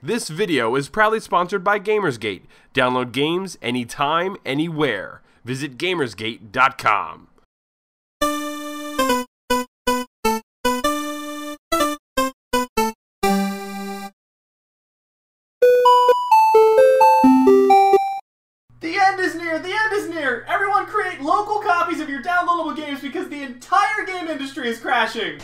This video is proudly sponsored by Gamersgate. Download games anytime, anywhere. Visit Gamersgate.com. The end is near! The end is near! Everyone create local copies of your downloadable games because the entire game industry is crashing!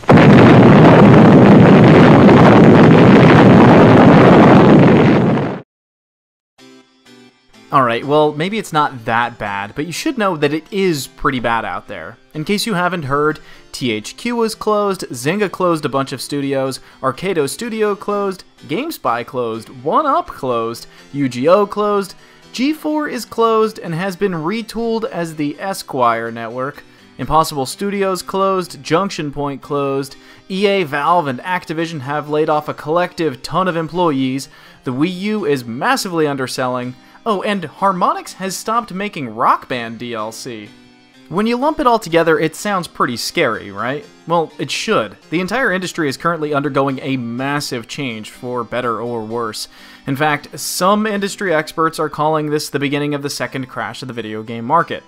Alright, well, maybe it's not that bad, but you should know that it is pretty bad out there. In case you haven't heard, THQ was closed, Zynga closed a bunch of studios, Arcado Studio closed, GameSpy closed, 1UP closed, UGO closed, G4 is closed and has been retooled as the Esquire network, Impossible Studios closed, Junction Point closed, EA, Valve, and Activision have laid off a collective ton of employees, the Wii U is massively underselling, oh, and Harmonix has stopped making Rock Band DLC. When you lump it all together, it sounds pretty scary, right? Well, it should. The entire industry is currently undergoing a massive change, for better or worse. In fact, some industry experts are calling this the beginning of the second crash of the video game market.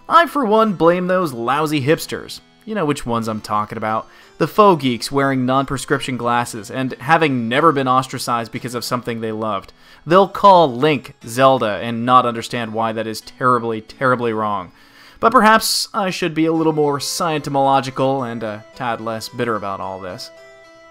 I, for one, blame those lousy hipsters. You know which ones I'm talking about. The faux geeks wearing non-prescription glasses and having never been ostracized because of something they loved. They'll call Link Zelda and not understand why that is terribly, terribly wrong. But perhaps I should be a little more scientomological and a tad less bitter about all this.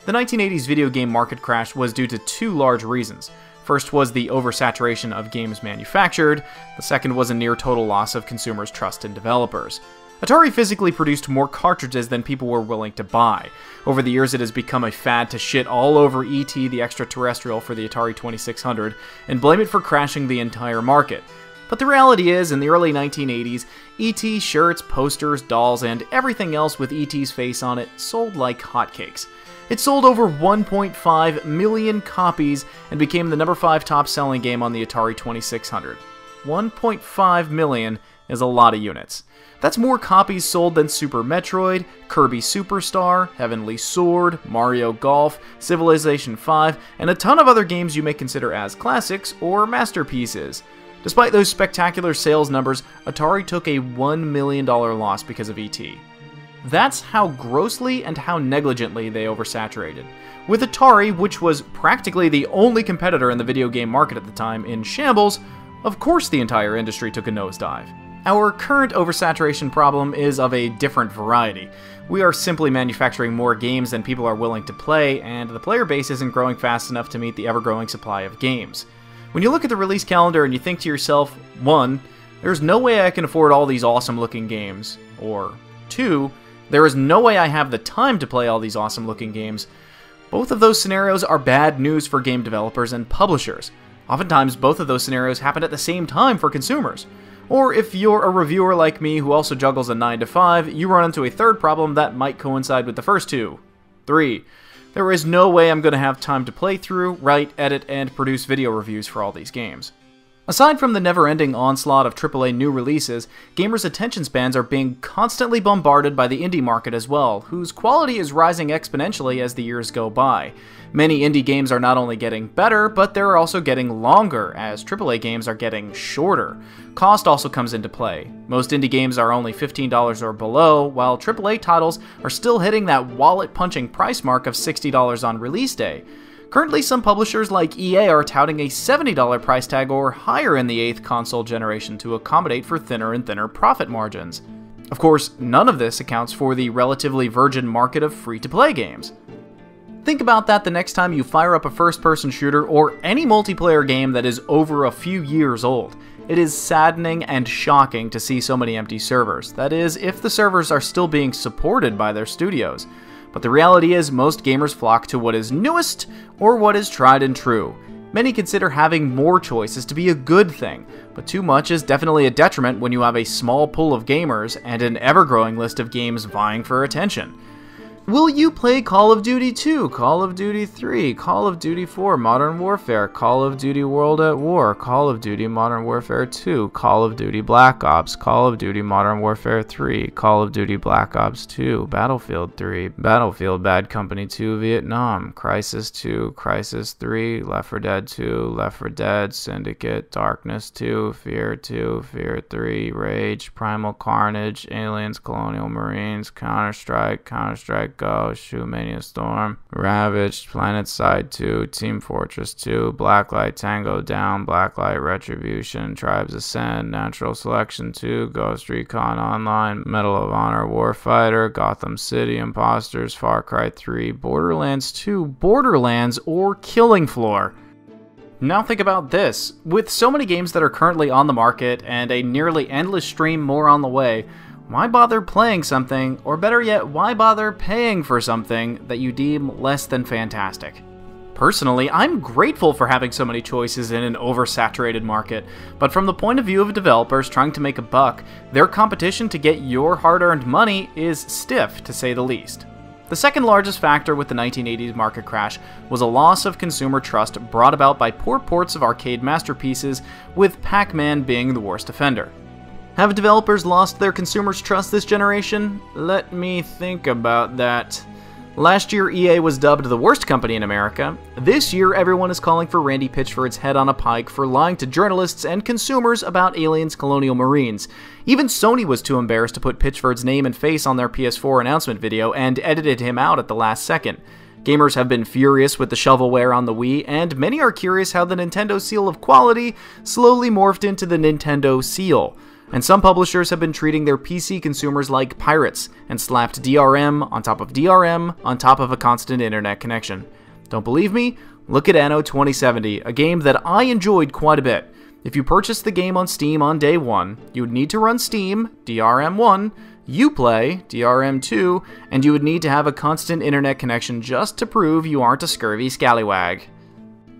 The 1980s video game market crash was due to two large reasons. First was the oversaturation of games manufactured, the second was a near total loss of consumers' trust in developers. Atari physically produced more cartridges than people were willing to buy. Over the years, it has become a fad to shit all over E.T. the Extraterrestrial for the Atari 2600 and blame it for crashing the entire market. But the reality is, in the early 1980s, E.T. shirts, posters, dolls, and everything else with E.T.'s face on it sold like hotcakes. It sold over 1.5 million copies and became the number 5 top-selling game on the Atari 2600. 1.5 million is a lot of units. That's more copies sold than Super Metroid, Kirby Superstar, Heavenly Sword, Mario Golf, Civilization V, and a ton of other games you may consider as classics or masterpieces. Despite those spectacular sales numbers, Atari took a $1 million loss because of E.T. That's how grossly and how negligently they oversaturated. With Atari, which was practically the only competitor in the video game market at the time, in shambles, of course the entire industry took a nosedive. Our current oversaturation problem is of a different variety. We are simply manufacturing more games than people are willing to play, and the player base isn't growing fast enough to meet the ever-growing supply of games. When you look at the release calendar and you think to yourself, 1, there's no way I can afford all these awesome-looking games, or 2, there is no way I have the time to play all these awesome-looking games, both of those scenarios are bad news for game developers and publishers. Oftentimes, both of those scenarios happen at the same time for consumers. Or if you're a reviewer like me who also juggles a 9 to 5, you run into a third problem that might coincide with the first two. 3. There is no way I'm going to have time to play through, write, edit, and produce video reviews for all these games. Aside from the never-ending onslaught of AAA new releases, gamers' attention spans are being constantly bombarded by the indie market as well, whose quality is rising exponentially as the years go by. Many indie games are not only getting better, but they're also getting longer, as AAA games are getting shorter. Cost also comes into play. Most indie games are only $15 or below, while AAA titles are still hitting that wallet-punching price mark of $60 on release day. Currently, some publishers like EA are touting a $70 price tag or higher in the 8th console generation to accommodate for thinner and thinner profit margins. Of course, none of this accounts for the relatively virgin market of free-to-play games. Think about that the next time you fire up a first-person shooter or any multiplayer game that is over a few years old. It is saddening and shocking to see so many empty servers. That is, if the servers are still being supported by their studios. But the reality is, most gamers flock to what is newest or what is tried and true. Many consider having more choices to be a good thing, but too much is definitely a detriment when you have a small pool of gamers and an ever-growing list of games vying for attention. Will you play Call of Duty 2, Call of Duty 3, Call of Duty 4, Modern Warfare, Call of Duty World at War, Call of Duty Modern Warfare 2, Call of Duty Black Ops, Call of Duty Modern Warfare 3, Call of Duty Black Ops 2, Battlefield 3, Battlefield Bad Company 2 Vietnam, Crysis 2, Crysis 3, Left 4 Dead 2, Left 4 Dead, Syndicate, Darkness 2, Fear 2, Fear 3, Rage, Primal Carnage, Aliens, Colonial Marines, Counter-Strike, Counter-Strike Go, Shoemania Storm, Ravaged, PlanetSide 2, Team Fortress 2, Blacklight Tango Down, Blacklight Retribution, Tribes Ascend, Natural Selection 2, Ghost Recon Online, Medal of Honor Warfighter, Gotham City Imposters, Far Cry 3, Borderlands 2, Borderlands, or Killing Floor. Now think about this. With so many games that are currently on the market and a nearly endless stream more on the way, why bother playing something, or better yet, why bother paying for something that you deem less than fantastic? Personally, I'm grateful for having so many choices in an oversaturated market, but from the point of view of developers trying to make a buck, their competition to get your hard-earned money is stiff, to say the least. The second largest factor with the 1980s market crash was a loss of consumer trust brought about by poor ports of arcade masterpieces, with Pac-Man being the worst offender. Have developers lost their consumers' trust this generation? Let me think about that. Last year, EA was dubbed the worst company in America. This year, everyone is calling for Randy Pitchford's head on a pike for lying to journalists and consumers about Aliens Colonial Marines. Even Sony was too embarrassed to put Pitchford's name and face on their PS4 announcement video and edited him out at the last second. Gamers have been furious with the shovelware on the Wii, and many are curious how the Nintendo seal of quality slowly morphed into the Nintendo seal. And some publishers have been treating their PC consumers like pirates and slapped DRM on top of DRM on top of a constant internet connection. Don't believe me? Look at Anno 2070, a game that I enjoyed quite a bit. If you purchased the game on Steam on day one, you would need to run Steam, DRM1, Uplay, DRM2, and you would need to have a constant internet connection just to prove you aren't a scurvy scallywag.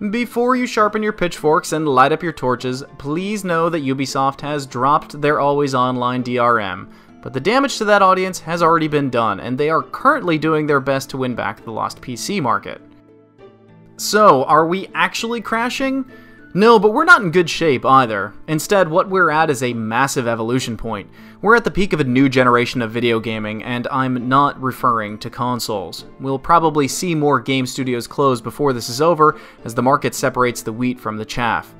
Before you sharpen your pitchforks and light up your torches, please know that Ubisoft has dropped their always online DRM, but the damage to that audience has already been done, and they are currently doing their best to win back the lost PC market. So, are we actually crashing? No, but we're not in good shape either. Instead, what we're at is a massive evolution point. We're at the peak of a new generation of video gaming, and I'm not referring to consoles. We'll probably see more game studios close before this is over, as the market separates the wheat from the chaff.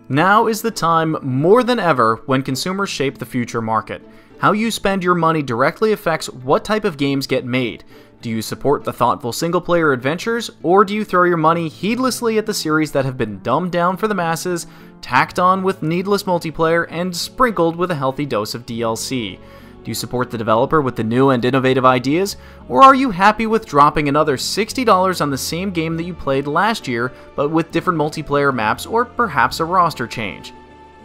Now is the time, more than ever, when consumers shape the future market. How you spend your money directly affects what type of games get made. Do you support the thoughtful single-player adventures, or do you throw your money heedlessly at the series that have been dumbed down for the masses, tacked on with needless multiplayer, and sprinkled with a healthy dose of DLC? Do you support the developer with the new and innovative ideas, or are you happy with dropping another $60 on the same game that you played last year, but with different multiplayer maps or perhaps a roster change?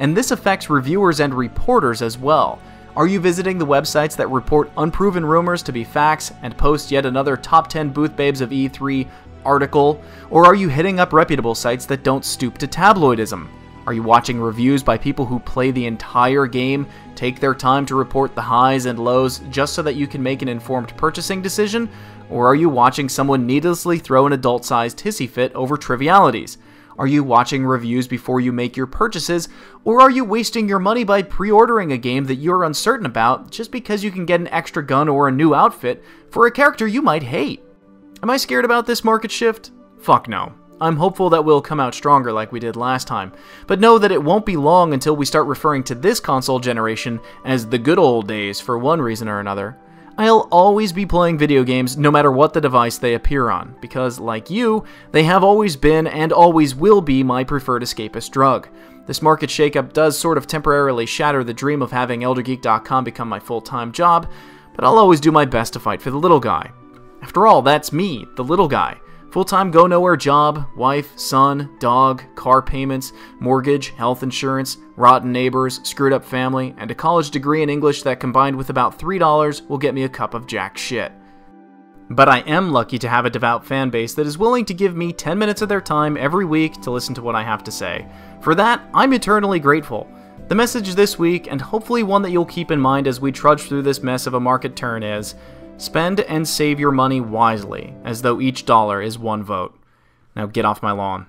And this affects reviewers and reporters as well. Are you visiting the websites that report unproven rumors to be facts and post yet another top 10 booth babes of E3 article? Or are you hitting up reputable sites that don't stoop to tabloidism? Are you watching reviews by people who play the entire game, take their time to report the highs and lows just so that you can make an informed purchasing decision? Or are you watching someone needlessly throw an adult-sized hissy fit over trivialities? Are you watching reviews before you make your purchases, or are you wasting your money by pre-ordering a game that you're uncertain about just because you can get an extra gun or a new outfit for a character you might hate? Am I scared about this market shift? Fuck no. I'm hopeful that we'll come out stronger like we did last time, but know that it won't be long until we start referring to this console generation as the good old days for one reason or another. I'll always be playing video games no matter what the device they appear on, because, like you, they have always been and always will be my preferred escapist drug. This market shakeup does sort of temporarily shatter the dream of having ElderGeek.com become my full-time job, but I'll always do my best to fight for the little guy. After all, that's me, the little guy. Full-time go-nowhere job, wife, son, dog, car payments, mortgage, health insurance, rotten neighbors, screwed-up family, and a college degree in English that combined with about $3 will get me a cup of jack shit. But I am lucky to have a devout fan base that is willing to give me 10 minutes of their time every week to listen to what I have to say. For that, I'm eternally grateful. The message this week, and hopefully one that you'll keep in mind as we trudge through this mess of a market turn, is: Spend and save your money wisely, as though each dollar is one vote. Now get off my lawn.